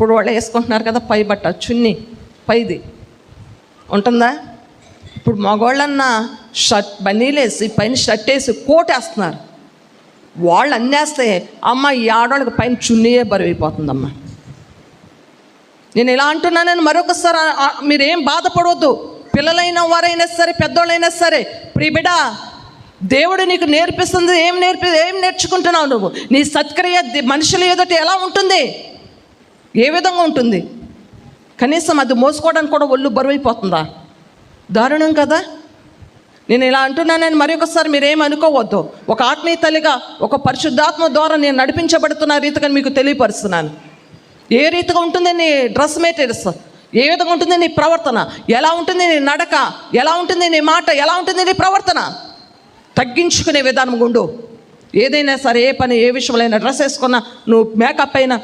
ఇప్పుడు వాళ్ళు వేసుకుంటున్నారు కదా పై బట్ట, చున్నీ పైది ఉంటుందా? ఇప్పుడు మగవాళ్ళన్నా షర్ట్ బనీలేసి పైన షర్ట్ వేసి కోట్ వేస్తున్నారు. వాళ్ళు అన్నేస్తే అమ్మ ఈ ఆడవాళ్ళకి పైన చున్నీయే బరువైపోతుందమ్మా. నేను ఇలా అంటున్నానని మరొకసారి మీరేం బాధపడవద్దు. పిల్లలైన వారైనా సరే, పెద్దోళ్ళైనా సరే, ప్రియబిడ, దేవుడు నీకు నేర్పిస్తుంది. ఏం నేర్చుకుంటున్నావు నువ్వు? నీ సత్క్రియ మనుషుల ఎదుట ఎలా ఉంటుంది, ఏ విధంగా ఉంటుంది? కనీసం అది మోసుకోవడానికి కూడా ఒళ్ళు బరువైపోతుందా? దారుణం కదా. నేను ఇలా అంటున్నానని మరి ఒకసారి మీరేం అనుకోవద్దు. ఒక ఆత్మీయ తల్లిగా, ఒక పరిశుద్ధాత్మ ద్వారా నేను నడిపించబడుతున్న రీతిగా మీకు తెలియపరుస్తున్నాను. ఏ రీతిగా ఉంటుంది నీ డ్రెస్ మెటీరియల్స్, ఏ విధంగా ఉంటుంది నీ ప్రవర్తన, ఎలా ఉంటుంది నీ నడక, ఎలా ఉంటుంది నీ మాట, ఎలా ఉంటుంది నీ ప్రవర్తన. తగ్గించుకునే విధానం ఉండు. ఏదైనా సరే, ఏ పని, ఏ విషయంలో అయినా, డ్రెస్ వేసుకున్నా, నువ్వు మేకప్ అయినా